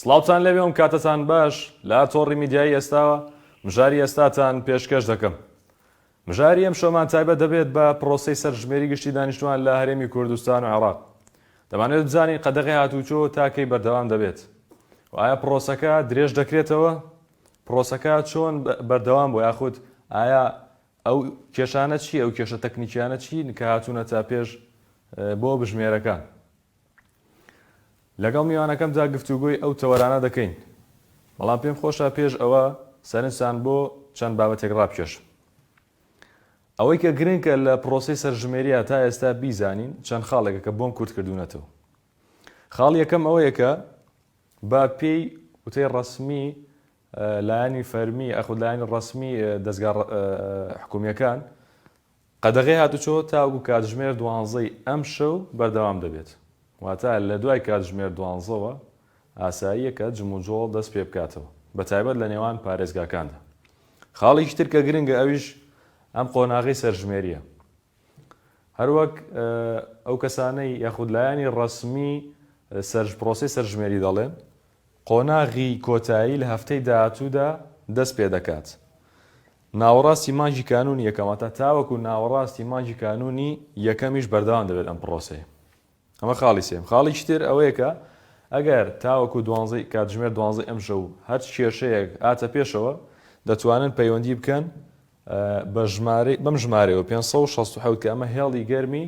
سڵاوتان لەوێم کاتتان باش لە تۆڕی میدیایی ئێستاوە مژاری ئێستاتان پێشکەش دەکەم. مژاری ئەم شۆمان تایبەت دەبێت بە پرۆسەی سەرژمێری گشتی دانیشتوان لە هەرێمی کوردستان و عێراق. دەمانێت بزانین قەدەغی هاتوچۆ تاکەی بەردەوام دەبێت. و ئایا پرۆسەکە درێژ دەکرێتەوە؟ پرۆسەکە چۆن بەردەوام بۆ یاخود ئایا ئەو کێشانە چی؟ ئەو کێشە تەکنیکیانە چی کە هاتوونە تا پێش بۆ بژمێرەکان؟ لەگەڵ میوانەکەمدا گفتوگۆی ئەو تەوەرانە دەکەین. بەڵام پێم خۆشە پێش ئەوە سەرنجتان بۆ چەند بابەتێک ڕابکێشم. ئەوەی کە گرنگکە لە پرۆسەی سەرژمێریە تا ئێستا بیزانین چەند خاڵێکە کە بۆم کورت کردوونەتەوە. خاڵ یەکەم ئەوەیە کە با پێی وتەی ڕەسمی لایانی فەرمی ئەخود لایانی ڕەسمی دەستگا حکوومیەکان قەدەغی هاتوچۆ تاوەکو کاتژمێر 12 ئەم شەو بەردەوام دەبێت. واتە لە دوای کاتژمێر 12ەوە ئاساییە کە جموجۆڵ دەست پێ بکاتەوە بە تایبەت لە نێوان پارێزگاکاندا. خاڵێکی تر کە گرنگە ئەویش ئەم قۆناغی سەرژمێریە. هەروەک ئەو کەسانەی یاخود لایانی ڕەسمی پرۆسەی سەرژمێری دەڵێن قۆناغی کۆتایی لە هەفتەی داهاتوودا دەست پێ دەکات. ناوەڕاستی مانگی کانونی یەکەمەتە تاوەکو ناوەڕاستی مانگی کانونی یەکەمیش بەردەوام دەبێت ئەم پرۆسەیە. ئەمە خاڵی سێم. خاڵی تر ئەوەیە کە ئەگەر تاوەکو کاتژمێر 12 ئەم شەو هەر کێشەیەک ئاتە پێشەوە دەتوانن پەیوەندی بکەن بەم ژمارەوە 567 کە ئەمە هێڵی گەرمی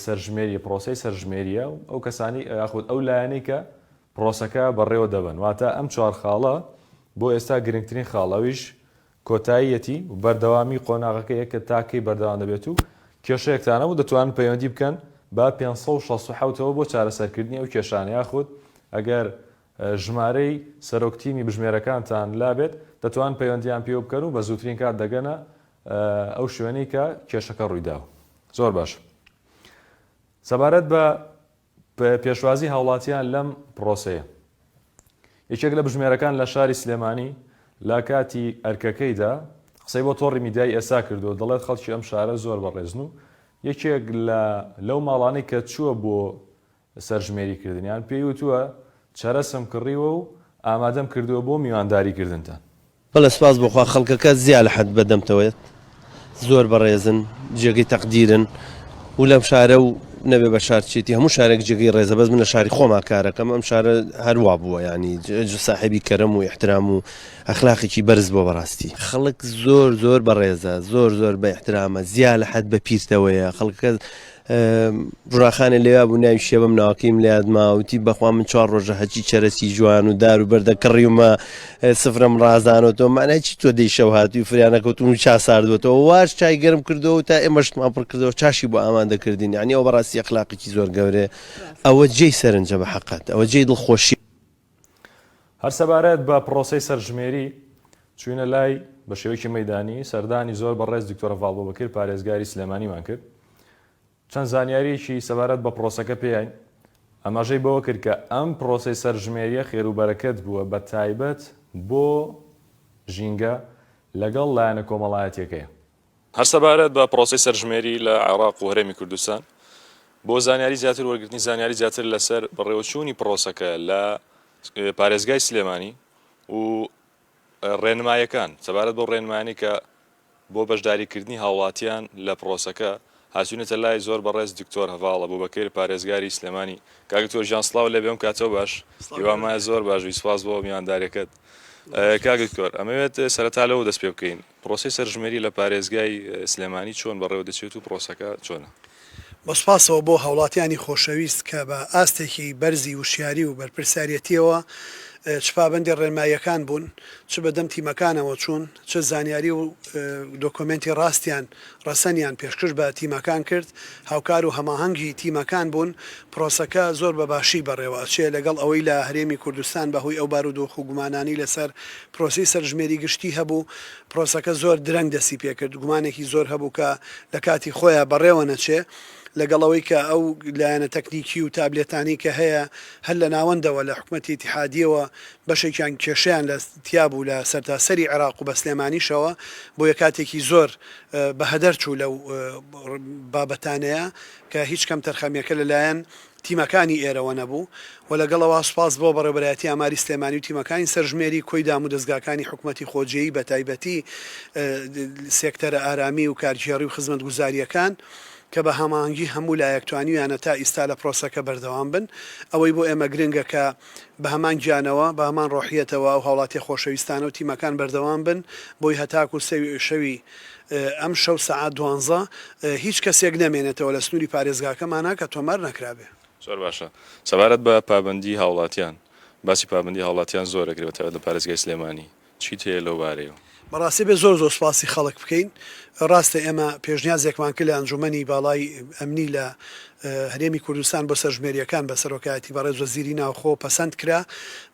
سەرژمێری پرۆسەی سەرژمێریە و ئەو کەسانی یاخود ئەو لایەنەی کە پرۆسەکە بەڕێوە دەبن. واتە ئەم چوار خاڵە بۆ ئێستا گرنگترین خاڵەویش کۆتاییەتی و بەردەوامی قۆناغەکەیە کە تاکەی بەردەوام دەبێت و کێشەیەکتانە و دەتوانن پەیوەندی بکەن با 567ەوە بۆ چارەسەرکردنی ئەو کێشانە یاخود ئەگەر ژمارەی سەرۆکتیمی بژمێرەکانتان لابێت دەتوان پەیوەندیان پێ بکەن و بە زووترین کات دەگەنە ئەو شوێنەی کە کێشەکە ڕوویداوە. زۆر باش. سەبارەت بە پێشوازی هاوڵاتیان لەم پرۆسەیە. یەکێک لە بژمێرەکان لە شاری سلێمانی لە کاتی ئەرکەکەیدا قسەی بۆ تۆڕی میدیایی ئێستا کردو دەڵێت خەڵکی ئەم شارە زۆر بەڕێزن و یەکێک لەو ماڵانەی کە چووە بۆ سەرژمێریکردنیان پێی وتووە چەرەسم کڕیوە و ئامادەم کردووە بۆ میوانداریکردنتان. بەڵێ سپاس بۆخوا خەڵکەکە زیاد لە حەد بەدەمتەوەیت زۆر بەڕێزن جێگەی تەقدیرن و لەم شارە و نەبێ بە شارچێتی هەموو شارێک جێگەی ڕێزە بەس من لە شاری خۆما کارەکەم ئەم شارە هەروە بووە ینی ساحێبی کەرەم و احترام و ئەخلاقێکی بەرز بۆ بەڕاستی خەڵک زۆر بەڕێزە زۆر بە احترامە زیاد لە حەد بە پیرتەوەیە خەڵکە ڕاخانە لێوا بوو ناوی شێبم ناوەکەیم لە یادماوتی بەخوا من 4 ڕۆژە هەچی چەرەسی جوان و دار و بەردە کڕیومە سفرم ڕازانەوەتەوە مانای چی تۆ دەی شەو هاتی و فریانەکەوتون و چا ساردوێتەوە واش چای گەرم کردەوە تا ئێمەشتمان پڕ کردەوە چاشی بۆ ئامادەکردین یعنی ئەو بەڕاستی ئەخلاقێکی زۆر گەورەیە ئەوە جێی سەرنجە بە حەقەت ئەوە جێی دڵخۆشی. هەر سەبارەت بە پرۆسەی سەرژمێری چوینە لای بە شێوەیەکی مەیدانی سەردانی زۆر بەڕێز دکتۆرە ڤاڵبۆبەکر پارێزگاری سلێمانیمان کرد. چەند زانیاریەکی سەبارەت بە پرۆسەکە پێیان ئەماژەی بەوە کرد کە ئەم پرۆسەی سەرژمێریە خێروبەرەکەت بووە بە تایبەت بۆ ژینگە لەگەڵ لایەنە کۆمەڵایەتیەکەیە. هەر سەبارەت بە پرۆسەی سەرژمێری لە عێراق و هەرێمی کوردستان بۆ زانیاری زیاتر وەرگرتنی زانیاری زیاتر لەسەر بەڕێوەچوونی پرۆسەکە لە پارێزگای سلێمانی و ڕێنمایەکان سەبارەت بۆ ڕێنمایانی کە بۆ بەشداریکردنی هاوڵاتیان لە پرۆسەکە هاتوونێتە لای زۆر بەڕێز دکتۆر هەڤاڵە بووبەکر پارێزگاری سلێمانی. کاک جیان سڵاو لە بێم کاتەوە باش هیوامایە زۆر باش و سوپاس بۆ میوانداریەکەت. کاک دکتۆر ئەمەوێت سەرەتا لەوە دەست پێ بکەین پرۆسەی سەرژمێری لە پارێزگای سلێمانی چۆن بەڕێوە دەچێت و پرۆسەکە چۆنە؟ بەسپاسەوە بۆ هاوڵاتیانی خۆشەویست کە بە ئاستێکی بەرزی وشیاری و بەرپرساریەتیەوە چپابندی ڕێنماییەکان بوون چ بەدەم تیمەکانەوە چوون چ زانیاری و دۆکۆمنتی ڕاستیان ڕەسەنیان پێشکەش بە تیمەکان کرد هاوکار و هەماهەنگی تیمەکان بوون پرۆسەکە زۆر بە باشی بەڕێوە ئەچێ لەگەڵ ئەوەی لە هەرێمی کوردستان بەهۆی ئەو بارودۆخ و گومانانی لەسەر پرۆسی سەرژمێری گشتی هەبوو پرۆسەکە زۆر درەنگ دەستی پێکرد گومانێکی زۆر هەبوو کە لە کاتی خۆیان بەڕێوە نەچێ لەگەڵەوەی کە ئەو لایەنە تەکنیکی و تابلێتانی کە هەیە هەر لە ناوەندەوە لە حکوومەتی اتحادیەوە بەشێکیان کێشیان لە تیابوو لە سەرتاسەری عێراق و بە سلێمانیشەوە بۆ یە کاتێکی زۆر بە هەدەر چوو لەو بابەتانەیە کە هیچ کەم تەرخەمیەکە لەلایەن تیمەکانی ئێرەوە نەبوو و لەگەڵەوە سوپاس بۆ بەڕێبەرایەتی ئاماری سلێمانی و تیمەکانی سەرژمێری کۆیدام و دەستگاکانی حکوومەتی خۆجێیی بە تایبەتی سێکتەرە ئارامی و کارژێڕی و خزمەت گوزاریەکان کە بە هەمانگی هەموو لایەکتوانیویانە تا ئیستا لە پرۆسەکە بەردەوام بن ئەوەی بۆ ئێمە گرنگە کە بە هەمان گیانەوە بە هەمان ڕۆحیەتەوە و هاوڵاتی خۆشەویستانە و تیمەکان بەردەوام بن بۆی هەتاکو شەوی ئەم شەو سەعات 12 هیچ کەسێک نەمێنێتەوە لە سنووری پارێزگاکەمانە کە تۆمار نەکرابێ. زۆر باشە سەبارەت بە پابندی هاوڵاتیان باسی پابندی هاوڵاتیان زۆر ئەگرێتەوە لە پارێزگای سلێمانی چیت هەیە لەو بارەیەوە؟ بەڕاستی بێ زۆر سوپاسی خەڵک بکەین ڕاستە ئێمە پێشنیازێکمان کرد لە ئەنجومەنی باڵای ئەمنی لە هەرێمی کوردستان بۆ سەرژمێریەکان بە سەرۆکایەتی بەڕێز وەزیری ناوخۆ پەسەند کرا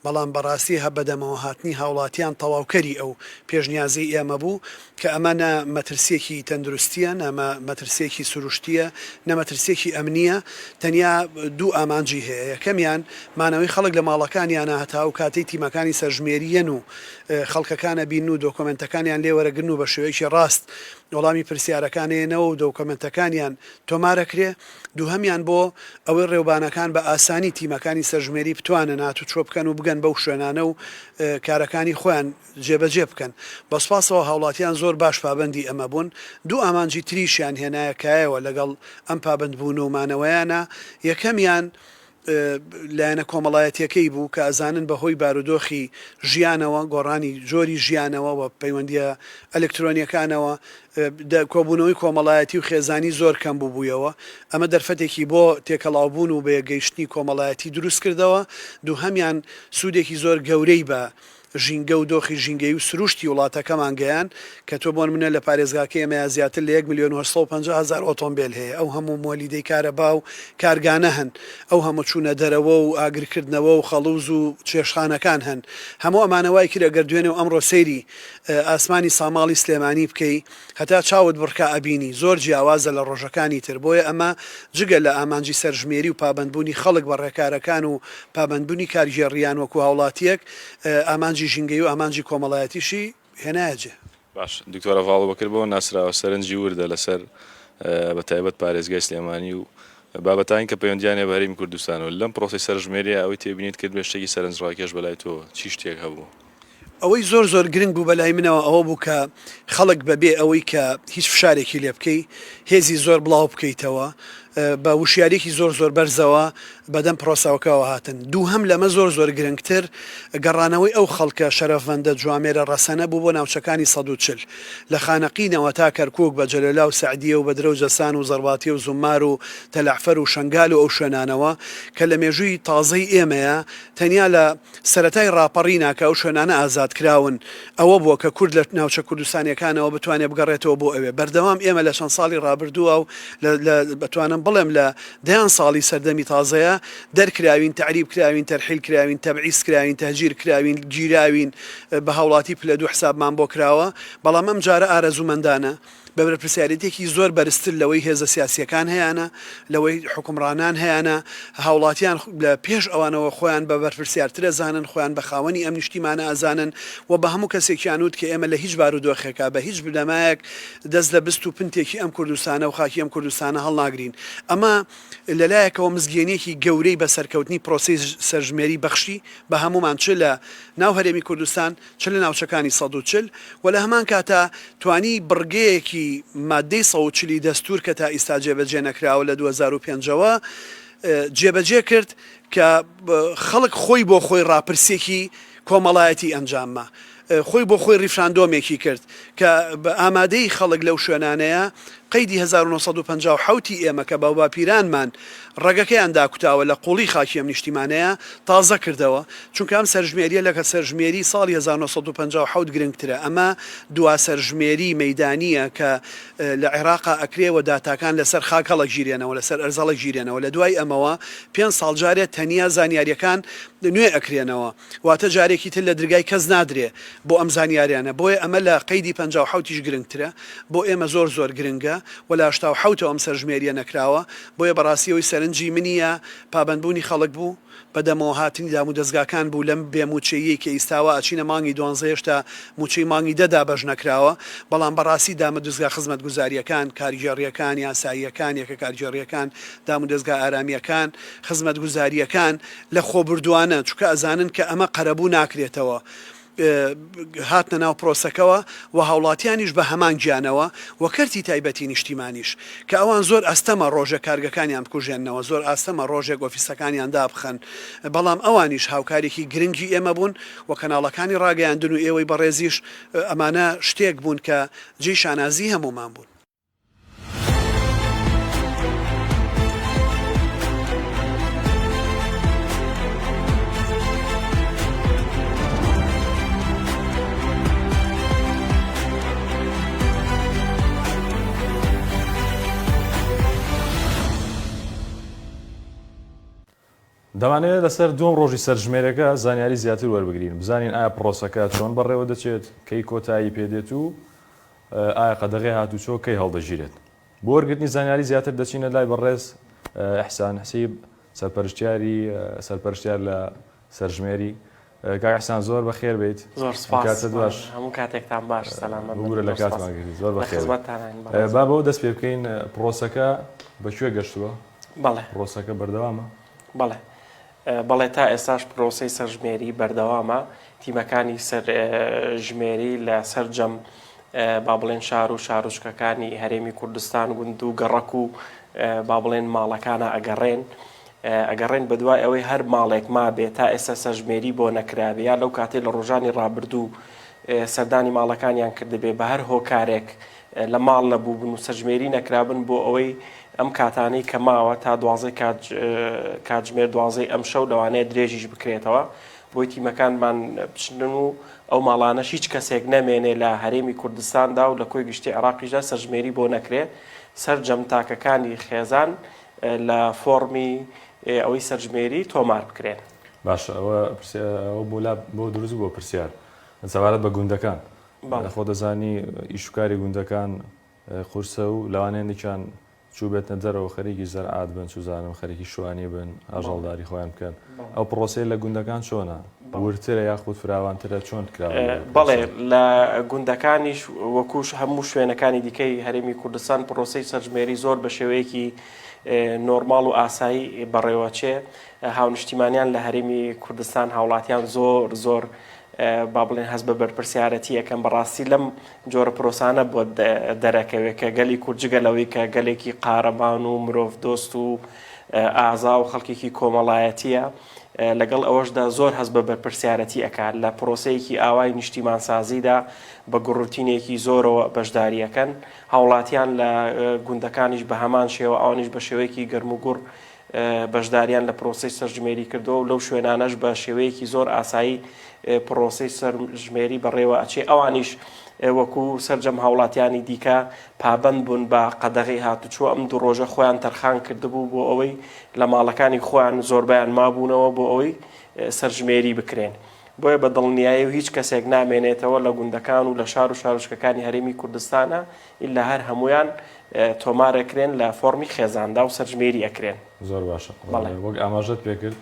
بەڵام بەڕاستی هە بەدەمەوە هاتنی هاوڵاتیان تەواوکەری ئەو پێشنیازی ئێمە بوو کە ئەمانە مەترسیەکی تەندروستیە نەمە مەترسیەکی سروشتیە نەمەترسیەکی ئەمنیە تەنیا دوو ئامانجی هەیە یەکەمیان مانەوەی خەڵک لە ماڵەکانیانە هەتا و کاتەی تیمەکانی سەرژمێریەن و خەڵکەکانە بین و دۆکۆمنتەکانیان لێوەرەگرن و بە شێوەیەکی ڕاست وەڵامی پرسیارەکانێنەوە و دۆکۆمنتەکانیان تۆمارەکرێ دووهەمیان بۆ ئەوەی ڕێوبانەکان بە ئاسانی تیمەکانی سەرژمێری بتوانن هاتو چۆ بکەن و بگەن بەو شوێنانە و کارەکانی خۆیان جێبەجێ بکەن بەسپاسەوە هاوڵاتیان زۆر باش پابندی ئەمە بوون دوو ئامانجی تریشیان هێنایەکایەوە لەگەڵ ئەم پابند بوون و مانەوەیانە یەکەمیان لایەنە کۆمەڵایەتیەکەی بوو کە ئەزانن بەهۆی بارودۆخی ژیانەوە گۆڕانی جۆری ژیانەوە و پەیوەندیە ئەلکترۆنیەکانەوە کۆبوونەوەی کۆمەڵایەتی و خێزانی زۆر کەم بووبوویەوە ئەمە دەرفەتێکی بۆ تێکەڵاوبوون و بەیەگەیشتنی کۆمەڵایەتی دروست کردەوە دوو هەمیان سوودێکی زۆر گەورەی بە ژینگە و دۆخی ژینگەی و سروشتی وڵاتەکەمان گەیان کە تۆ بۆن منە لە پارێزگاکە ئێمە زیاتر لە 1,850,000 ئۆتۆمبیل هەیە ئەو هەموو مۆلیدەی کارەبا و کارگانە هەن ئەو هەموو چوونە دەرەوە و ئاگرکردنەوە و خەڵوز و چێشخانەکان هەن هەموو ئەمانەوای کرد ئەگەر دوێنێ و ئەمڕۆ سەیری ئاسمانی ساماڵی سلێمانی بکەی هەتا چاوت بڕکە ئەبینی زۆر جیاوازە لە ڕۆژەکانی تر بۆیە ئەمە جگە لە ئامانجی سەرژمێری و پابندبوونی خەڵک بە ڕێکارەکان و پابندبوونی کارژێڕیان وەکو هاوڵاتیەک ئامانجی ژینگەی و ئامانجی کۆمەڵایەتیشی هێناجێ باش دکتۆرە ڤاڵۆ بەکرد بۆ ناسراوە سەرنجی وردە لەسەر بە تایبەت پارێزگای سلێمانی و بابەتانی کە پەیوەندیانێ بە هەرێمی کوردستانەوە لەم پرۆسی سەرژمێریە ئەوەی تێبینیت کرد بێ شتێکی سەرنجڕاکێش بەلای تۆ چی شتێک هەبوو؟ ئەوەی زۆر گرنگ بوو بەلای منەوە ئەوە بوو کە خەڵک بەبێ ئەوەی کە هیچ فشارێکی لێ بکەی هێزی زۆر بڵاو بکەیتەوە بە وشیارێکی زۆر بەرزەوە بەدەم پرۆساوکەوە هاتن دوو هەم لەمە زۆر گرنگتر گەڕانەوەی ئەو خەڵکە شەرەفەندە جوامێرە ڕەسەنە بوو بۆ ناوچەکانی 140 لە خانەقینەوە تا کەرکووک بە جەلەلا و سعدیە و بە درەوجەسان و زەرباتی و زومار و تەلەعفەر و شنگال و ئەو شوێنانەوە کە لە مێژووی تازەی ئێمەیە تەنیا لە سەرەتای ڕاپەڕینا کە ئەو شوێنانە ئازاد کراون ئەوە بووە کە کورد لە ناوچە کوردستانیەکانەوە بتوانێت بگەڕێتەوە بۆ ئەوێ بەردەوام ئێمە لە چەند ساڵی ڕابردووە و بتوانم بڵێم لە دەیان ساڵی سەردەمی تازەیە دەرکراوین تعریب کراوین تەرحیل کراوین تەبعیز کراوین تەهجیر کراوین گیراوین بە هاوڵاتی پلە دوو حسابمان بۆ کراوە بەڵام ئەم جارە ئارەزوومەندانە بە بەرپرسیارەتێکی زۆر بەرزتر لەوەی هێزە سیاسیەکان هەیەە لەوەی حکومڕانان هەیەە هاوڵاتیان لە پێش ئەوانەوە خۆیان بە بەرپرسیارترە زانن خۆیان بە خاوەنی ئەم نیشتیمانە ئازانن و بە هەموو کەسێکیان وت کە ئێمە لە هیچ بارودۆخێکا بە هیچ بلەمایەک دەست لە بست و پنتێکی ئەم کوردستانە و خاکی ئەم کوردستانە هەڵناگرین ئەمە لەلایەکەوە مزگەێنێکی گەورەی بە سەرکەوتنی پرۆسی سەرژمێری بەخشی بە هەمومان چ لە ناو هەرێمی کوردستان چ لە ناوچەکانی 140 و لە هەمان کاتا توانی بڕگەیەکی مادەی 140 دەستور کە تا ئیستا جێبەجێ نەکراوە لە 2005ەوە جێبەجێ کرد کە خەڵک خۆی بۆ خۆی ڕاپرسێکی کۆمەڵایەتی ئەنجاممە خۆی بۆ خۆی ریفراندۆمێکی کرد کە ئامادەی خەڵک لەو شوێنانەیە قەیدی 1950 ئێمە کە باو باپیرانمان ڕێگەکەیان داکوتاوە لە قوڵی خاکی ئەم نیشتیمانەیە تازە کردەوە چونکە ئەم سەرژمێریە لەکە سەرژمێری ساڵی 1950 گرنگترە ئەمە دوا سەرژمێری مەیدانیە کە لە عێراقا ئەکرێوە داتاکان لەسەر خاکەڵک ژیرێنەوە لەسەر ئەرزەڵک ژیرێنەوە لە دوای ئەمەوە 5 ساڵ جارێت تەنیا زانیاریەکان نوێ ئەکرێنەوە واتە جارێکی تر لە درگای کەس نادرێ بۆ ئەم زانیاریانە بۆیە ئەمە لە قەیدی 50 گرنگترە بۆ ئێمە زۆر گرنگە و لە 1970 ئەم سەرژمێریە نەکراوە بۆیە بەڕاستیەوەی سەرنجی منیە پابندبوونی خەڵک بوو بەدەمەوە هاتنی دام و دەستگاکان بوو لەم بێموچەیە کە ئیستاوە ئەچینە مانگی 12 هێشتا موچەی مانگی دەدا بەش نەکراوە بەڵام بەڕاستی دامە دەستگا خزمەت گوزاریەکان کارگێڕیەکان یاساییەکان یەکە کارگێڕیەکان دام و دەستگا ئارامیەکان خزمەت گوزاریەکان لە خۆبردووانە چونکە ئەزانن کە ئەمە قەرەبوو ناکرێتەوە هاتنە ناو پرۆسەکەەوە و هاوڵاتیانیش بە هەمان گیانەوە و کەرتی تایبەتی نیشتیمانیش کە ئەوان زۆر ئەستەمە ڕۆژە کارگەکانیان بکوژێنەوە زۆر ئاستەمە ڕۆژێک ئۆفیسەکانیان دابخەن بەڵام ئەوانیش هاوکارێکی گرنگی ئێمە بوون و کەناڵەکانی ڕاگەیاندن و ئێوەی بەڕێزیش ئەمانە شتێک بوون کە جێی شانازی هەمومان بوون. دەوانێت لەسەر دوم ڕۆژی سەرژمێرەکە زانیاری زیاتر وەربگرین بزانین ئایا پرۆسەکە چۆن بەڕێوە دەچێت کەی کۆتایی پێدێت و ئایا قەدەغی هاتوچۆ کەی هەڵدەژیرێت بۆ وەرگرتنی زانیاری زیاتر دەچینە لای بەڕێز ئەحسان حسیب سەرپەرشتیار لە سەرژمێری کاک ئەحسان زۆر بەخێر بیت زۆر سپاس هەموو کاتێکتان باش سەلامەت بگورە لە کاتمانگرێت زۆر بەخێر با بەوە دەست پێ بکەین پرۆسەکە بەکوێ گەشتووە بەڵێ پرۆسەکە بەردەوامە بەڵێ تا ئێستاش پرۆسەی سەرژمێری بەردەوامە تیمەکانی سەرژمێری لە سەرجەم با بڵێن شار و شارۆچکەکانی هەرێمی کوردستان گوند و گەڕەک و با بڵێن ماڵەکانە ئەگەڕێن بەدوای ئەوەی هەر ماڵێک ما بێت تا ئێستا سەرژمێری بۆ نەکرابێ یا لەو کاتێ لە ڕۆژانی ڕابردوو سەردانی ماڵەکانیان کردبێ بە هەر هۆکارێک لە ماڵ نەبوو بن و سەرژمێری نەکرابن بۆ ئەوەی ئەم کاتانەی کە ماوە تا 12 کاتژمێر 12 ئەم شەو لەوانەیە درێژیش بکرێتەوە بۆی تیمەکانمان بچنن و ئەو ماڵانەش هیچ کەسێک نەمێنێ لە هەرێمی کوردستاندا و لە کۆی گشتی عێراقیشدا سەرژمێری بۆ نەکرێ سەرجەم تاکەکانی خێزان لە فۆرمی ئەوەی سەرژمێری تۆمار بکرێن. باش ئەوە بۆ دروست بۆ پرسیار سەبارەت بە گوندەکان خۆ دەزانی ئیشوکاری گوندەکان قورسە و لەوانێنێکیان چوو بێتە دەرەوە خەریکی زەرعات بن چوزانم خەریکی شوانی بن ئاژەڵداری خۆیان بکەن ئەو پرۆسەی لە گوندەکان چۆنە ورترە یاخود فراوانترە چۆن کراوە؟ بەڵێ لە گوندەکانیش وەکوش هەموو شوێنەکانی دیکەی هەرێمی کوردستان پرۆسەی سەرژمێری زۆر بە شێوەیەکی نۆرماڵ و ئاسایی بەڕێوەچێ هاونیشتیمانیان لە هەرێمی کوردستان هاوڵاتیان زۆر با بڵێن هەست بە بەرپرسیارەتی یەکەم بەڕاستی لەم جۆرە پرۆسانە بۆ دەرەکەوێت کە گەلی کورجگەلەوەی کە گەلێکی قارەبان و مرۆڤ دۆست و ئازا و خەڵکێکی کۆمەڵایەتیە لەگەڵ ئەوەشدا زۆر هەست بە بەرپرسیارەتی ئەکات لە پرۆسەیەکی ئاوای نیشتیمانسازیدا بە گوڕوتینێکی زۆرەوە بەشداریەکەن هاوڵاتیان لە گوندەکانیش بە هەمان شێوە ئەوانیش بە شێوەیەکی گەرم و گوڕ بەشداریان لە پرۆسەی سەرژمێری کردەوە و لەو شوێنانەش بە شێوەیەکی زۆر ئاسایی پرۆسەی سەرژمێری بەڕێوە ئەچێ ئەوانیش وەکو سەرجەم هاوڵاتیانی دیکە پابند بوون بە قەدەغی هاتوچوە ئەم دوو ڕۆژە خۆیان تەرخان کردبوو بۆ ئەوەی لە ماڵەکانی خۆیان زۆربیان مابوونەوە بۆ ئەوەی سەرژمێری بکرێن بۆیە بە دڵنیایی و هیچ کەسێک نامێنێتەوە لە گوندەکان و لە شار و شارۆچکەکانی هەرێمی کوردستانە ئیلا هەر هەمویان تۆمارەکرێن لە فۆرمی خێزاندا و سەرژمێری ئەکرێن. زۆر باشە وەک ئاماژەت پێکرد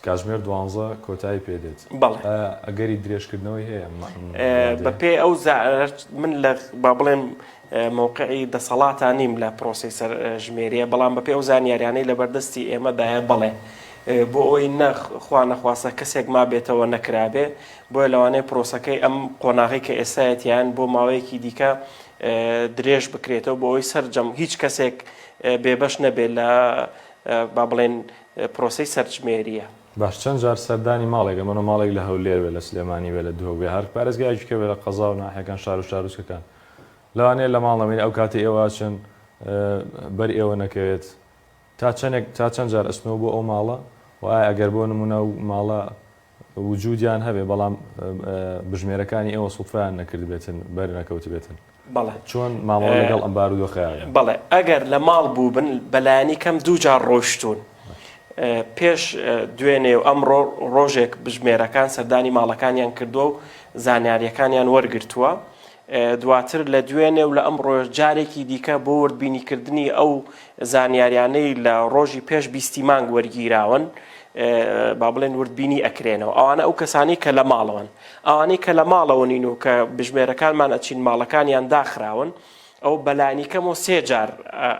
کاتژمێر 12 کۆتایی پێدێت ئەگەری درێژکردنەوەی هەیە بەپێ ئەو من لە با بڵێن مووقعی دەسەڵاتە نیم لە پرۆسی سەرژمێریە بەڵام بەپێ ئەو زانیاریانەی لە بەردەستی ئێمەدایە بڵێ بۆ ئەوی نەخوا نەخواسە کەسێک ما بێتەوە نەکرابێ بۆیە لەوانەیە پرۆسەکەی ئەم قۆناغی کە ئێستایەتیان بۆ ماوەیەکی دیکە درێژ بکرێتەوە بۆ ئەوی سەرجەم هیچ کەسێک بێبەش نەبێت لە با بڵێن پرۆسەی سەرژمێریە. باش چەند جار سەردانی ماڵێک ئەمەە ماڵێک لە هەولێر بێ لە سلێمانی بێ لە دووبێ هەر پارێزگایەکی بێ لە قەزا و ناحیەکان شار و شارۆچکەکان لەوانەیە لە ماڵەمەین ئەو کاتی ئێوە چن بەر ئێوە نەکەوێت تا چەند جار ئەسنەوە بۆ ئەو ماڵە و ئایا ئەگەر بۆ نمونە و ماڵە وجودیان هەبێ بەڵام بژمێرەکانی ئێوە سوڵفیان نەکرد بێتن بەر نەکەوت بێتن چۆن مامەڵە لەگەڵ ئەم بارودۆخەیە؟ بەڵێ ئەگەر لە ماڵ بوو بن بەلایانی کەم دوو جار ڕۆیشتون پێش دوێنێ و ئەمڕۆ ڕۆژێک بژمێرەکان سەردانی ماڵەکانیان کردووە و زانیاریەکانیان وەرگرتووە دواتر لە دوێنێ و لە ئەمڕۆ جارێکی دیکە بۆ وردبینیکردنی ئەو زانیاریانەی لە ڕۆژی پێش 20 مانگ وەرگیراون با بڵێن وردبینی ئەکرێنەوە ئەوانە ئەو کەسانی کە لە ماڵەوەن ئەوانەی کە لە ماڵەوەنین و کە بژمێرەکانمان ئەچین ماڵەکانیان داخراون ئەو بەلایانی کەم و 3 جار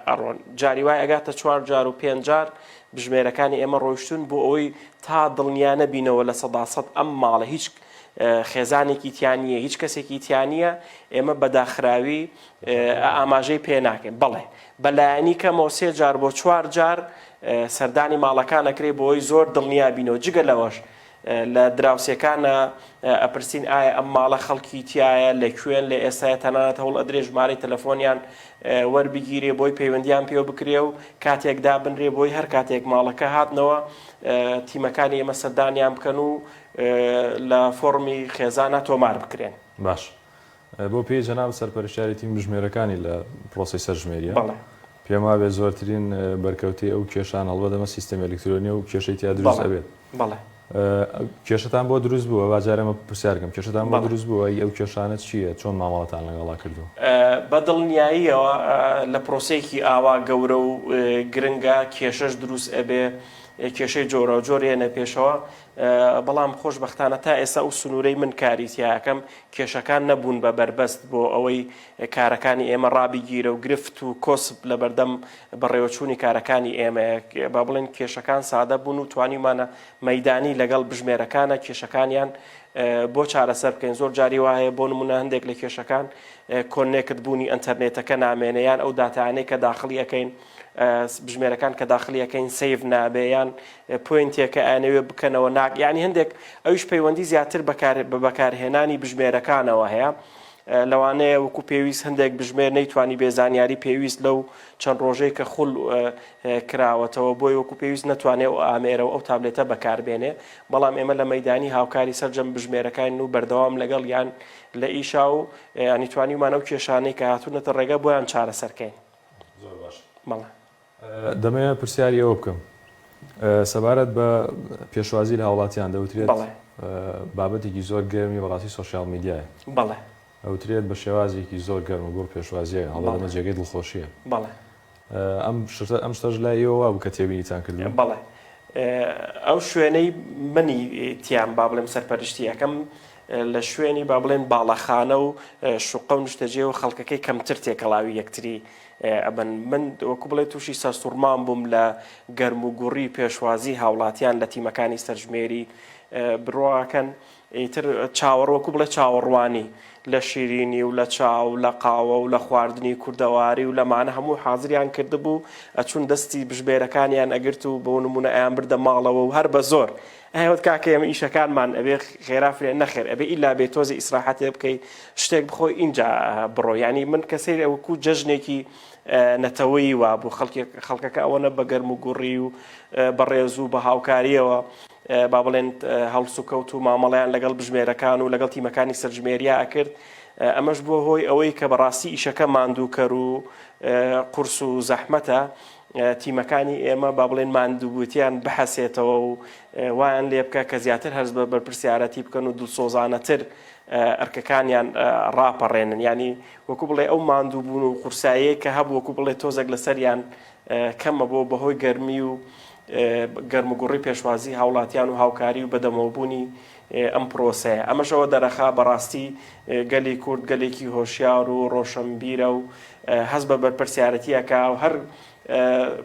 ئەڕۆن جاری وای ئەگاتە 4 جار و 5 جار بژمێرەکانی ئێمە ڕۆیشتون بۆ ئەوەی تا دڵنیانە بینەوە لە 100% ئەم ماڵە هیچ خێزانێکی تیانە هیچ کەسێکی تیانە ئێمە بەداخراوی ئاماژەی پێ ناکەین بەڵێ بەلایانی کەمەوە 3 جار بۆ 4 جار سەردانی ماڵەکان ئەکرێ بۆی زۆر دڵنیا بینەوە جگە لەوەش لە دراوسەکانە ئەپرسین ئایا ئەم ماڵە خەڵکی تایە لەکوێن لە ئێستاە تەنانەت هەوڵ ئەدرێ ژمارەی تەلەفۆنیان وەربگیرێ بۆی پەیوەندیان پێوە بکرێ و کاتێکدا بنرێ بۆی هەر کاتێک ماڵەکە هاتنەوە تیمەکانی ئێمە سەردانیان بکەن و لە فۆرمی خێزانە تۆمار بکرێن. باش بۆ پێی جەناب سەرپەرشتیاری تیم بژمێرەکانی لە پرۆسی سەرژمێریە پێم وابێت زۆرترین بەرکەوتی ئەو کێشان هەڵبەدەمە سیستەم ئەلکترۆنی و کێشەی تیا دروست ئەبێت. بەڵێ کێشتان بۆ دروست بووە باجارێمە پرسیارکەم کێشتان بۆ دروست بووە ئەو کێشانت چییە چۆن مامەڵەتان لەگەڵا کردو؟ بەدڵنیاییەوە لە پرۆسەیەکی ئاوا گەورە و گرنگە کێشەش دروست ئەبێ کێشەی جۆرە و جۆرێنە پێشەوە بەڵام خۆشبەختانە تا ئێستا و سنوورەی من کاریتیاکەم کێشەکان نەبوون بە بربەست بۆ ئەوەی کارەکانی ئێمە ڕابیگیرە و گرفت و کۆسب لە بەردەم بەڕێوەچوونی کارەکانی ئێمە با بڵێن کێشەکان سادە بوون و توانیمانە مەیدانی لەگەڵ بژمێرەکانە کێشەکانیان بۆ چارەسەر بکەین زۆر جاری وایە بۆ نمونە هەندێک لە کێشەکان کۆنێکت بوونی ئەنتەرنێتەکە نامێنەیان ئەو داتانەی کە داخلی ئەەکەین بژمێرەکان کە داخلیەکەین سیف نابێیان پوینتێکە ئەنەوێ بکەنەوە ناک یعنی هەندێک ئەوش پەیوەندی زیاتر بە بەکارهێنانی بژمێرەکانەوە هەیە لەوانەیە وەکو پێویست هەندێک بژمێر نەیتوانی بێزانیاری پێویست لەو چەند ڕۆژەی کە خوڵ کراوەتەوە بۆی وەکو پێویست نەتوانێت و ئامێرە و ئەو تابلێتە بەکاربێنێ بەڵام ئێمە لە مەیدانی هاوکاری سەرجەم بژمێرەکان و بەردەوام لەگەڵ یان لە ئیشا و ینی توانیمانە و کێشانەی کە هاتوونەتە ڕێگە بۆیان چارەسەرکەین. زۆر باش بەڵێ دەمەوێت پرسیاری ئەوە بکەم سەبارەت بە پێشوازی لە هاوڵاتیان دەوترێت بابەتێکی زۆر گەرمی بەڕاستی سۆشیال میدیایە بەڵێ ئەوترێت بە شێوازێکی زۆر گەرم و گۆڕ پێشوازیە هەڵدەمە جێگەی دڵخۆشیە بەڵێ ئەم شتەش لای ئێوە بوو کە تێبینیتان کردو بەڵێ ئەو شوێنەی منی تیان با بڵێم سەرپەرشتی یەکەم لە شوێنی با بڵێن باڵەخانە و شوقە و نیشتەجێ و خەڵکەکەی کەمتر تێکەڵاوی یەکتری ئەبن من وەکو بڵێ تووشی سەرسوڕمان بووم لە گەرم و گوڕی پێشوازی هاوڵاتیان لە تیمەکانی سەرژمێری بڕواکەن ئیتر چاوەڕوەکو بڵێ چاوەڕوانی لە شیرینی و لە چاو لە قاوە و لە خواردنی کوردەواری و لەمانە هەموو حازریان کردبوو ئەچون دەستی بژمێرەکانیان ئەگرت و بۆ نمونە ئەیان بردە ماڵەوە و هەر بە زۆر ئەوت کاکە ئێمە ئیشەکانمان ئەبێ خێرافرێ نەخێر ئەبێ ئیلا بێ تۆزی ئیسراحەتێ بکەی شتێک بخۆی اینجا بڕۆ ینی من کەسەی ئەوکو جەژنێکی نەتەوەی وابوو خەڵکەکە ئەوەنە بە گەرم و گوڕی و بەڕێز و بە هاوکاریەوە با بڵێن هەڵس و کەوت و مامەڵیان لەگەڵ بژمێرەکان و لەگەڵ تیمەکانی سەرژمێریە ئەکرد ئەمەش بۆ هۆی ئەوەی کە بەڕاستی ئیشەکە ماندووکەر و قورس و زەحمەتە تیمەکانی ئێمە با بڵێن ماندووبوتیان بحەسێتەوە و وایان لێ بکە کە زیاتر هەرز بە بەرپرسیارەتی بکەن و دڵسۆزانەتر ئەرکەکانیان ڕاپەڕێنن ینی وەکو بڵێ ئەو ماندووبوون و قورساییە کە هەبوو وەکو بڵێ تۆزێک لەسەریان کەمە بۆ بەهۆی گەرمی و گەرمگوڕی پێشوازی هاوڵاتیان و هاوکاری و بەدەمەوەبوونی ئەم پرۆسەیە ئەمەشەوە دەرەخا بەڕاستی گەلی کورد گەلێکی هۆشیار و ڕۆشنبیرە و هەست بە بەرپرسیارەتیەکە و هەر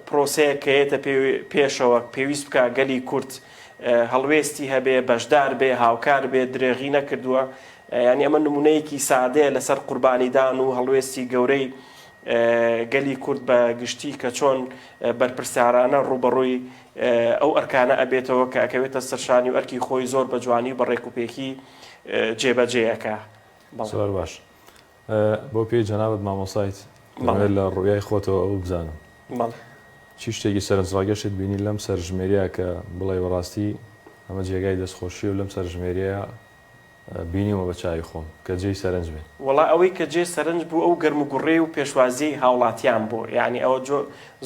پرۆسەیە کەیەتە پێشەوە پێویست بکە گەلی کورد هەڵوێستی هەبێ بەشدار بێ هاوکار بێ درێغی نەکردووە ینی ئەمە نمونەیەکی سادەیە لەسەر قوربانیدان و هەڵوێستی گەورەی گەلی کورد بە گشتی کە چۆن بەرپرسیارانە ڕوبەڕووی ئەو ئەرکانە ئەبێتەوە کە ئەکەوێتە سەرشانی و ئەرکی خۆی زۆر بە جوانی و بەڕێک و پێکی جێبەجێیەکە. زۆر باش بۆ پێی جەنابەت مامۆسایت لە ڕوویای خۆتەوە ئەو بزانم چی شتێکی سەرنجڕاگەشت بینی لەم سەرژمێریە کە بڵێ بەڕاستی ئەمە جێگای دەستخۆشی و لەم سەرژمێریە بینیمە بە چای خۆم کە جێی سەرنج بێت وڵا ئەوەی کە جێ سەرنج بوو ئەو گەرموگوڕێ و پێشوازی هاوڵاتیان بوو یعنی ئەوە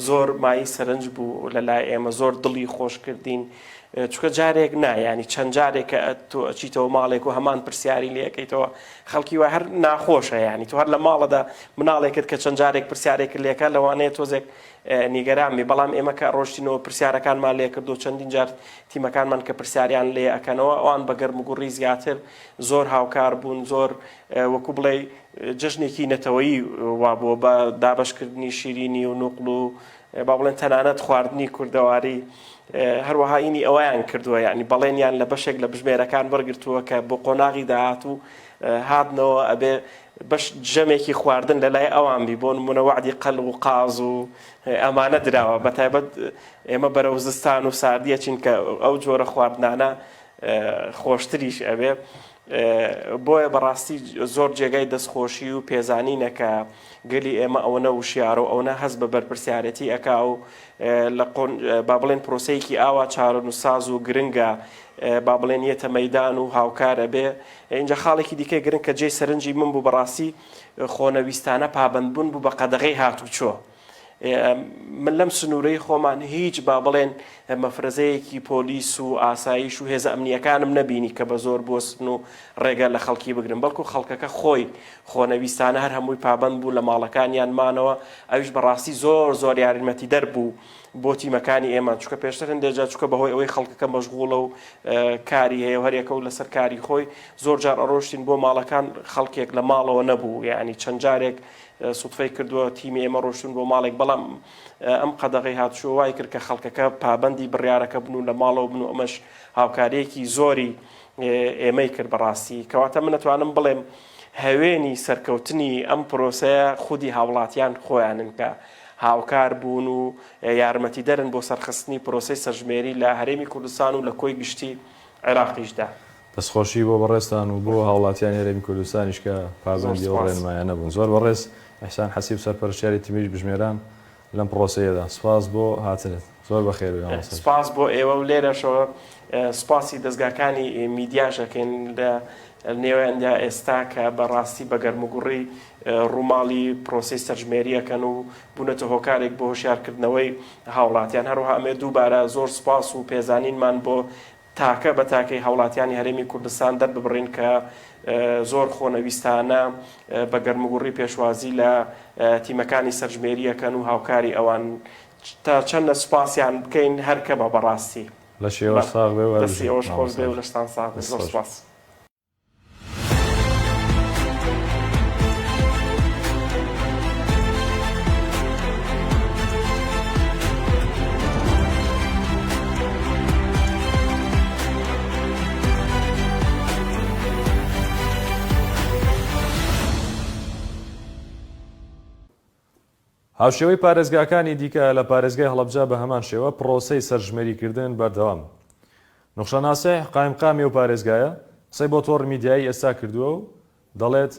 زۆر مای سەرنج بوو لە لای ئێمە زۆر دڵی خۆش کردین چکە جارێک نایانی چەند جارێک کە تۆ ئەچیتەوە ماڵێک و هەمان پرسیاری لەکەیتەوە خەڵکی وای هەر ناخۆشە ینی تو هەر لە ماڵەدا مناڵێکت کە چەند جارێک پرسیارێک لێکە لەوانەیە تۆزێک نیگەرامی بەڵام ئێمە کە ڕۆشتینەوە پرسیارەکانمان لێ کردو چەندین جار تیمەکانمان کە پرسیاریان لێ ئەکەنەوە ئەوان بە گەرموگوڕی زیاتر زۆر هاوکار بوون زۆر وەکو بڵێ جژنێکی نەتەوەیی وا بووە بە دابشکردنی شیرینی و نوقڵ و با بڵێن تەنانەت خواردنی کوردەواری هەروەها ئینی ئەویان کردووە یعنی بەڵێنیان لە بەشێک لە بژمێرەکان وەرگرتووە کە بۆ قۆناغی داهات و هاتنەوە ئەبێ بەش جەمێکی خواردن لە لای ئەوان بی بۆ نمونە وعدی قەل و قاز و ئەمانە درراوە بەتایبەت ئێمە بەرەو زستان و ساردیە چین کە ئەو جۆرە خواردنانە خۆشتریش ئەبێ بۆیە بەڕاستی زۆر جێگای دەستخۆشی و پێزانینەکە گەلی ئێمە ئەوەنە وشیارە و ئەوەنە هەست بە بەرپرسیارەتی ئەکا و لە با بڵێن پرۆسەیەکی ئاوا چارەن و ساز و گرنگە با بڵێن یەتە مەیدان و هاوکارە بێ اینجا خاڵێکی دیکەی گرنگ کە جێی سەرنجی من بوو بەڕاستی خۆنەویستانە پابندبوون بوو بە قەدەغەی هاتوچۆ من لەم سنوورەی خۆمان هیچ با بڵێن مەفرەزەیەکی پۆلیس و ئاسایش و هێزە ئەمنیەکانم نەبینی کە بە زۆر بۆستن و ڕێگە لە خەڵکی بگرن بەڵکو خەڵکەکە خۆی خۆنەویستانە هەر هەمووی پابند بوو لە ماڵەکانیان مانەوە ئەویش بەڕاستی زۆر زۆر یارمەتی دەربوو بۆ تیمەکانی ئێمە چکە پێشتر هەندێجا چکە بەهۆی ئەوەی خەڵکەکە مەشغوڵە و کاری هەیە و هەرێکە و لەسەر کاری خۆی زۆر جار ئەڕۆشتین بۆ ماڵەکان خەڵکێک لە ماڵەوە نەبوو یعنی چەند جارێک سوتفەی کردووە تیمی ئێمە ڕۆشتون بۆ ماڵێک بەڵام ئەم قەدەغەی هاتووە وای کرد کە خەڵکەکە پابەندی بڕیارەکە بن و لە ماڵەوە بن و ئەمەش هاوکارێکی زۆری ئێمەی کرد بەڕاستی کەواتە من نەتوانم بڵێم هەوێنی سەرکەوتنی ئەم پرۆسەیە خودی هاوڵاتیان خۆیانن کە هاوکار بوون و یارمەتی دەرن بۆ سەرخستنی پرۆسەی سەرژمێری لە هەرێمی کوردستان و لە کۆی گشتی عێراقیشدا دەستخۆشی بۆ بەڕێستان و بۆ هاوڵاتیان هەرێمی کوردستانیش کە پابەندی ئەو ڕێنمایانە بوون زۆر بەڕێز ئەحسان حەسیب سەرپەرشتیاری تیمیش بژمێران لەم پرۆسەیەدا سپاس بۆ هاتنت زۆر بەخێر سپاس بۆ ئێوە و لێرەشەوە سپاسی دەستگاکانی میدیاشەکەن لە نێوەیاندا ئێستا کە بەڕاستی بە گەرموگوڕی ڕووماڵی پرۆسەی سەرژمێریەکەن و بوونەتە هۆکارێک بۆ هۆشیارکردنەوەی هاوڵاتیان هەروەها ئەمێ دووبارە زۆر سپاس و پێزانینمان بۆ تاکە بە تاکەی هاوڵاتیانی هەرێمی کوردستان دەرببڕین کە زۆر خۆنەویستانە بە گەرموگوڕی پێشوازی لە تیمەکانی سەرژمێریەکەن و هاوکاری ئەوان تا چەندە سپاسیان بکەین هەرکە بە بەڕاستی لە شێوە ساغ بێ و دەستی ئەوش خۆش بێ و لەشتان ساغ بێ زۆر سپاس. هاوشێوەی پارێزگاکانی دیکە لە پارێزگای هەڵەبجە بە هەمان شێوە پرۆسەی سەرژمێریکردن بەردەوام. نوخشەناسێ قایمقامی و پارێزگایە قسەی بۆ تۆڕ میدیایی ئێستا کردووە و دەڵێت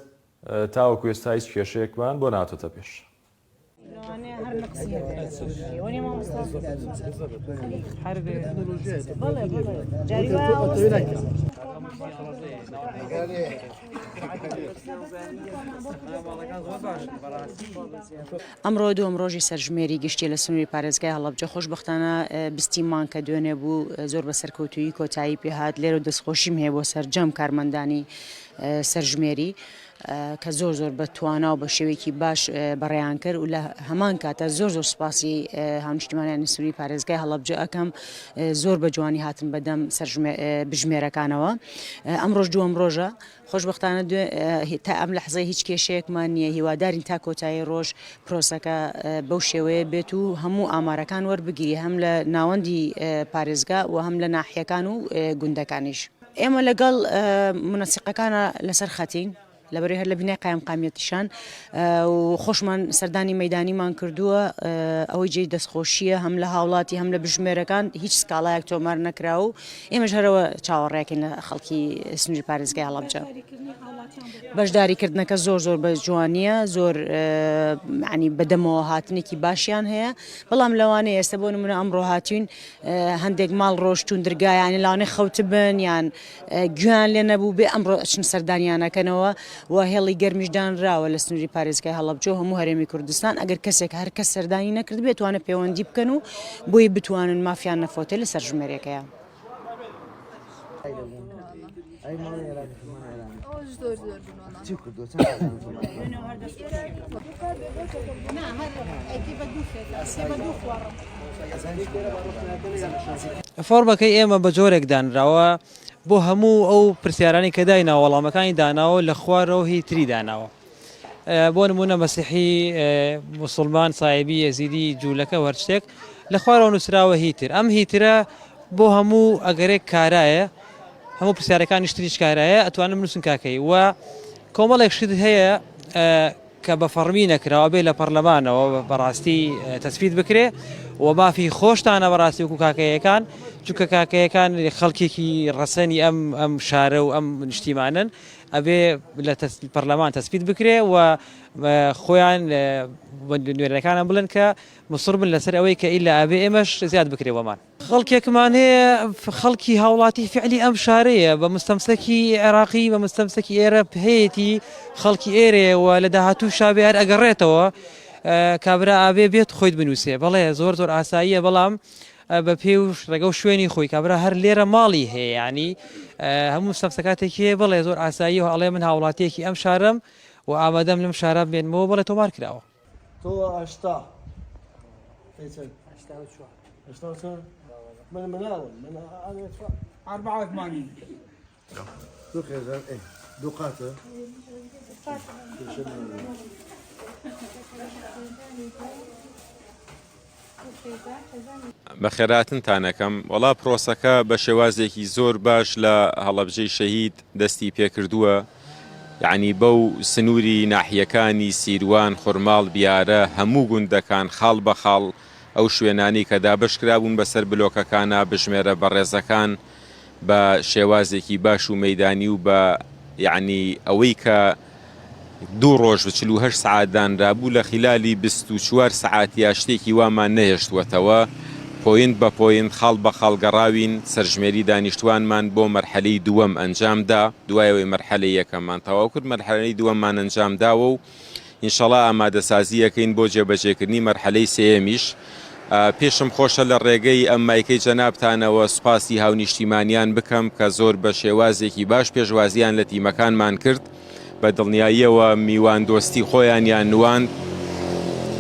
تاوەکو ئێستا هیچ کێشەیەکمان بۆ ناتۆتە پێش. ئەمڕۆ دووەم ڕۆژی سەرژمێری گشتی لە سنووری پارێزگای هەڵەبجە خۆشبەختانە بیستیمان کە دوێنێ بوو زۆر بە سەرکەوتویی کۆتایی پێهات لێرە و دەستخۆشیم هەیە بۆ سەرجەم کارمەندانی سەرژمێری کە زۆر زۆر بە توانا و بە شێوەیەکی باش بەڕێیان کرد و لە هەمان کاتە زۆر زۆر سپاسی هاونیشتیمانیانی سنووری پارێزگای هەڵەبجە ئەەکەم زۆر بە جوانی هاتن بەدەم بژمێرەکانەوە. ئەم ڕۆژ دووەم ڕۆژە خۆشبەختانە تا ئەم لەحزەی هیچ کێشەیەکمان نییە هیوادارین تا کۆتایی ڕۆژ پرۆسەکە بەو شێوەیە بێت و هەموو ئامارەکان وەربگیری هەم لە ناوەندی پارێزگا و هەم لە ناحیەکان و گوندەکانیش. ئێمە لەگەڵ منەسیقەکانە لەسەر خەتین لەبەرەوەی هەر لە بینای قایمقامیەتیشان و خۆشمان سەردانی مەیدانیمان کردووە ئەوەی جێی دەستخۆشیە هەم لە هاوڵاتی هەم لە بژمێرەکان هیچ سکاڵایەک تۆمار نەکرا و ئێمەش هەرەوە چاوەڕێکین لە خەڵکی سنووری پارێزگای هەڵەبجە. بەشداریکردنەکە زۆر زۆر بە جوانیە زۆر عنی بەدەمەوە هاتنێکی باشیان هەیە بەڵام لەوانەیە ئێستا بۆ نمونە ئەمڕۆ هاتوین هەندێک ماڵ ڕۆشتون دەرگایانی لاوانەیە خەوت بن یان گویان لێ نەبوو بێ ئەمڕۆ ئەچن سەردانیانەکەنەوە و هێڵی گەرمیشدانراوە لە سنووری پارێزگای هەڵەبجە و هەموو هەرێمی کوردستان ئەگەر کەسێک هەر کەس سەردانی نەکرد بێت توانە پەیوەندی بکەن و بۆی بتوانن مافیان نەفۆتێ لە سەرژمێرێکەیە. فۆرمەکەی ئێمە بە جۆرێک دانراوە بۆ هەموو ئەو پرسیارانی کە دایناوە وەڵامەکانی داناوە لە خوارەوە هی تری داناوە بۆ نمونە مەسیحی موسڵمان سایبی یەزیدی جوولەکە وەرشتێک لە خوارەوە نووسراوە هیتر ئەم هیترە بۆ هەموو ئەگەرێک کارایە هەموو پرسیارەکانی شتریش کارایە ئەتوانم نووسن کاکەی و کۆمەڵێکشت هەیە کە بە فەرمی نەکراوە بێ لە پەرلەمانەوە بەڕاستی تەسبیت بکرێ و مافی خۆشتانە بەڕاستی وکو کاکەیەکان چونکە کاکەیەکان خەڵکێکی ڕەسەنی ئەم شارە و ئەم نیشتیمانن ئەبێ لە پەرلەمان تەسبیت بکرێ و خۆیان نوێرەکانان بڵن کە مصر بن لەسەر ئەوەی کە ئیلا ئەبێ ئێمەش زیاد بکرێوەمان خەڵکێکمان هەیە خەڵکی هاوڵاتی فعلی ئەم شارەیە بە مستەمسەکی عێراقی بە مستەمسەکی ئێرە هەیەی خەڵکی ئێرەیەوە لە داهاتوو شابێ هەر ئەگەڕێتەوە کابرا ئابێ بێت خۆیت بنووسێ بەڵێ زۆر ئاساییە بەڵام بە پێ و ڕێگە و شوێنی خۆی کابرا هەر لێرە ماڵی هەیە ینی هەموو مستەمسەکاتێکی بڵێ زۆر ئاسایی و ئەڵێ من هاوڵاتیەکی ئەم شارم و ئامادەم لەم شارە بێنمەوە بڵێ تۆمار کراوە بە خێراتنتانەکەم وەڵا پرۆسەکە بە شێوازێکی زۆر باش لە هەڵەبجەی شەهید دەستی پێکردووە یعنی بەو سنووری ناحیەکانی سیروان خورماڵ بیارە هەموو گوندەکان خاڵ بە خاڵ ئەو شوێنانی کە دابشکرابوون بەسەر بلۆکەکانە بژمێرە بەڕێزەکان بە شێوازێکی باش و مەیدانی و بە یعنی ئەوەی کە 2 ڕۆژ و 48 سعات دانرابوو لە خلالی 24 سعاتیا شتێکی وامان نەهێشتوەتەوە پۆینت بە پۆینت خاڵ بە خاڵگەڕاوین سەرژمێری دانیشتوانمان بۆ مەرحەلەی دووەم ئەنجامدا دوایەوەی مەرحەلەی یەکەممان تەواو کرد مەرحەلەی دووەممان ئەنجامداوە و ئینشەڵا ئامادەسازی یەکەین بۆ جێبەجێکردنی مەرحەلەی سێیەمیش پێشم خۆشە لە ڕێگەی ئەم مایکەی جەنابتانەوە سوپاسی هاونیشتیمانیان بکەم کە زۆر بە شێوازێکی باش پێشوازیان لە تیمەکانمان کرد بە دڵنیاییەوە میوان دۆستی خۆیان یان نواند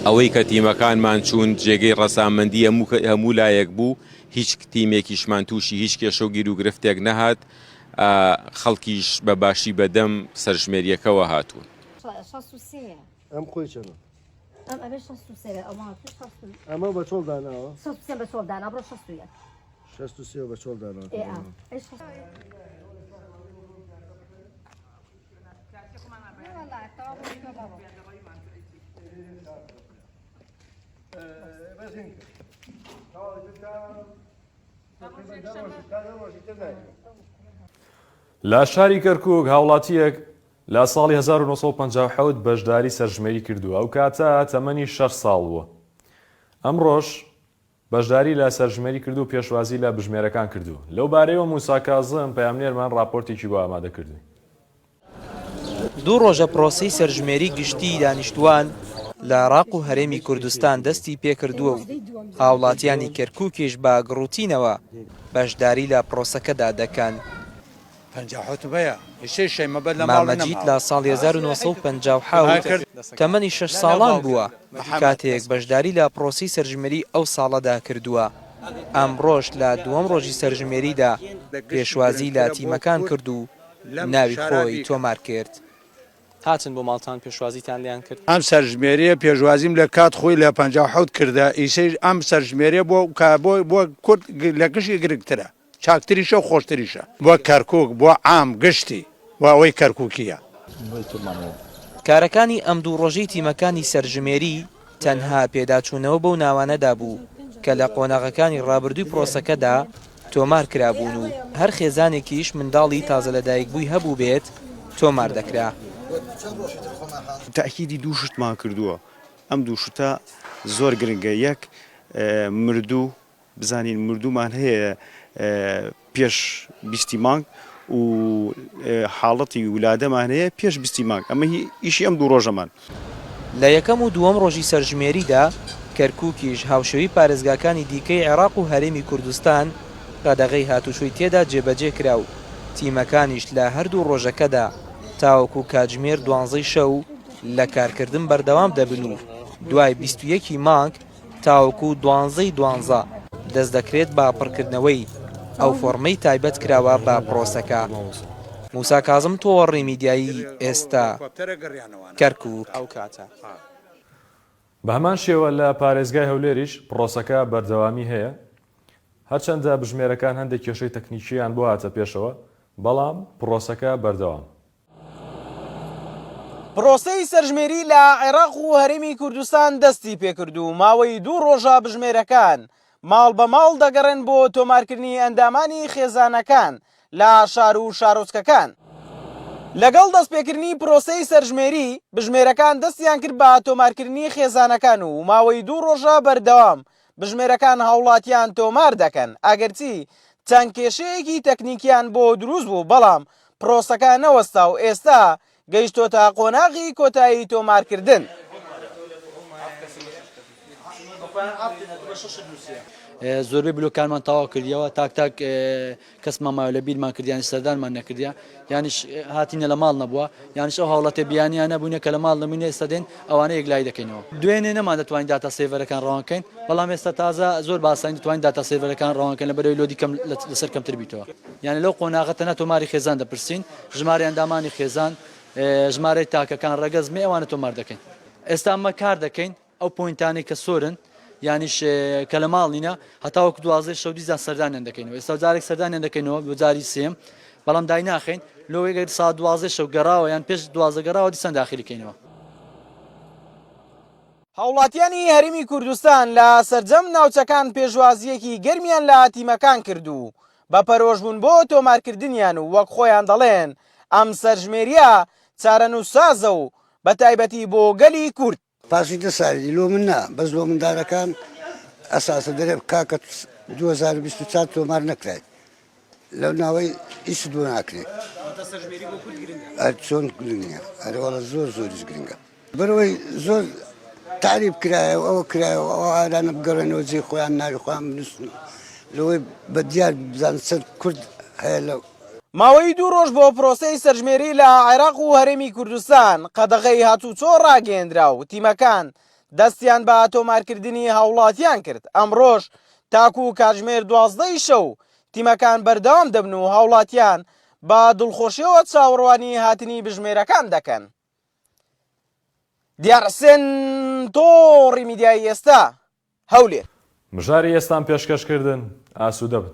ئەوەی کە تیمەکانمان چوون جێگەی ڕەسامەندی هەموو لایەک بوو هیچ تیمێکیشمان تووشی هیچ کێشە و گیر و گرفتێک نەهات خەڵکیش بە باشی بەدەم سەرژمێریەکەوە هاتوون ئەم خۆی چەنە ئەمە بە چۆڵ داناوە 63 بە چۆڵ داناوە لە شاری کەرکووک هاوڵاتیەک لە ساڵی 1950 بەشداری سەرژمێری کردووە ئەو کاتە تەمەنی 6 ساڵ بووە ئەمڕۆژ بەشداری لە سەرژمێری کردو و پێشوازی لە بژمێرەکان کردو لەو بارەیەوە موسا کاظم پەیامنێرمان راپۆرتێکی بۆ ئامادە کردووی 2 ڕۆژە پرۆسەی سەرژمێری گشتی دانیشتوان لە عێراق و هەرێمی کوردستان دەستی پێکردووە و هاوڵاتیانی کەرکووکیش بە گڕوتینەوە بەشداری لە پرۆسەکەدا دەکەن مامەجید لە ساڵی 1950 تەمەنی 6 ساڵان بووە کاتێک بەشداری لە پرۆسی سەرژمێری ئەو ساڵەدا کردووە ئەمڕۆژ لە دووەم ڕۆژی سەرژمێریدا پێشوازی لە تیمەکان کرد و ناوی خۆی تۆمار کرد هاتن بۆ ماڵتان پێشوازیتان لیان کرد ئەم سەرژمێریە پێشوازیم لە کات خۆی لە 57 کردە ئیسەی ئەم سەرژمێریە بۆ کورد لە گشتی گرنگترە چاکتریشە و خۆشتریشە بۆ کەرکووک بۆ عام گشتی و ئەوەی کەرکووکیە کارەکانی ئەم 2 ڕۆژەی تیمەکانی سەرژمێری تەنها پێداچوونەوە بەو ناوانەدا بوو کە لە قۆناغەکانی ڕابردووی پرۆسەکەدا تۆمار کرابوون و هەر خێزانێکیش منداڵی تازە لەدایکبووی هەبوو بێت تۆمار دەکرا تاکیدی دوو شتمان کردووە ئەم دوو شتە زۆر گرنگە یەک مردوو بزانین مردوومان هەیە پێش 20 مانگ و حاڵەتی ولادەمان هەیە پێش 20 مانگ ئەمە ئیشی ئەم دوو ڕۆژەمان لە یەکەم و دووەم ڕۆژی سەرژمێریدا کەرکووکیش هاوشێوی پارێزگاکانی دیکەی عێراق و هەرێمی کوردستان قەدەغەی هاتوچۆی تێدا جێبەجێ کرا و تیمەکانیش لە هەردوو ڕۆژەکەدا تاوەکو کاتژمێر 12 شەو لە کارکردن بەردەوام دەبن و دوای 21 مانگ تاوەکو 12 دەست دەکرێت بە پڕکردنەوەی ئەو فۆرمەی تایبەت کراوە بە پرۆسەکە. موسا کازم تۆڕی میدیایی ئێستا کەرکووک. ئەو کاتە بە هەمان شێوە لە پارێزگای هەولێریش پرۆسەکە بەردەوامی هەیە، هەرچەندە بژمێرەکان هەندێک کێشەی تەکنیکیان بۆ هاتە پێشەوە، بەڵام پرۆسەکە بەردەوام. پرۆسەی سەرژمێری لە عێراق و هەرێمی کوردستان دەستی پێکرد و ماوەی 2 ڕۆژە بژمێرەکان ماڵ بە ماڵ دەگەڕێن بۆ تۆمارکردنی ئەندامانی خێزانەکان لە شار و شارۆچکەکان. لەگەڵ دەستپێکردنی پرۆسەی سەرژمێری بژمێرەکان دەستیان کرد بە تۆمارکردنی خێزانەکان و ماوەی 2 ڕۆژە بەردەوام بژمێرەکان هاوڵاتیان تۆمار دەکەن، ئەگەرچی چەند کێشەیەکی تەکنیکیان بۆ دروست بوو، بەڵام پرۆسەکە نەوەستا و ئێستا گەیشتۆتە قۆناغی کۆتایی تۆمارکردن. زۆربەی بلوکانمان تەواو کردیەوە، تاک کەسمان ماوە لە بیرمان کردیان سەردانمان نەکردیا، یانیش هاتینە لە ماڵ نەبووە، یانیش ئەو هاوڵاتێ بیانیان نەبوونە کە لە ماڵ نمونێ ئێستا دێن ئەوانە یەکلای دەکەینەوە. دوێنێ نەمان دەتوانین داتا سێڤەرەکان ڕەوانکەین، بەڵام ئێستا تازە زۆر باسانی دەتوانین داتا سێڤەرەکان ڕەوانکەین لە بەرەوەی لۆدی کەم لەسەر کەمتر بیتەوە. یعنی لەو قۆناغە تەنها تۆماری خێزان دەپرسین، ژمارە ئەندامانی خێزان، ژمارەی تاکەکان ڕەگەزمێ ئەوانە تۆمار دەکەین. ئێستا ئەمە کار دەکەین ئەو پۆینتانەی کە سۆرن، یانیش کە لە ماڵ نینە هەتاوەکو 12 شەو دیزان سەردانیان دەکەینەوە. ئێستا جارێک سەردانیان دەکەینەوە بۆ جاری سێم، بەڵام دای ناخین لەوەی سا 12 شەو گەڕاوە یان پێش 12 گەڕاوە دیسان داخلیکەینەوە. هاوڵاتیانی هەرێمی کوردستان لە سەرجەم ناوچەکان پێشوازیەکی گەرمیان لە تیمەکان کردو بە پەرۆژبوون بۆ تۆمارکردنیان و وەک خۆیان دەڵێن ئەم سەرژمێریە چارەنووسازە و بە تایبەتی بۆ گەلی کورد. پاسی 10 ساڵی لۆ من نا بەس لۆ منداڵەکان ئەساسە دەرێ کاکە 2024 تۆمار نەکرێت لەو ناوەی هیچ دوو ناکرێت. چۆن گرنگە ئەرەوەڵە زۆریش گرنگە بەرەوەی زۆر تعریب کرایەوە ئەوە کرایەوە ئەو ئالانە بگەڕێنەوە جێ خۆیان ناوی خۆیان بنووسن لەوەی بە دیار بزان چەند کورد هەیە لەو. ماوەی 2 ڕۆژ بۆ پرۆسەی سەرژمێری لە عێراق و هەرێمی کوردستان قەدەغەی هاتوچۆ ڕاگەیەندرا و تیمەکان دەستیان بە تۆمارکردنی هاوڵاتیان کرد. ئەمڕۆژ تاکو و کاتژمێر 12 شەو تیمەکان بەردەوام دەبن و هاوڵاتیان بە دڵخۆشیەوە چاوەڕوانی هاتنی بژمێرەکان دەکەن. دیارحسێن تۆڕی میدیایی ئێستا هەولێر. مژاری ئێستان پێشکەشکردن ئاسوودە بن.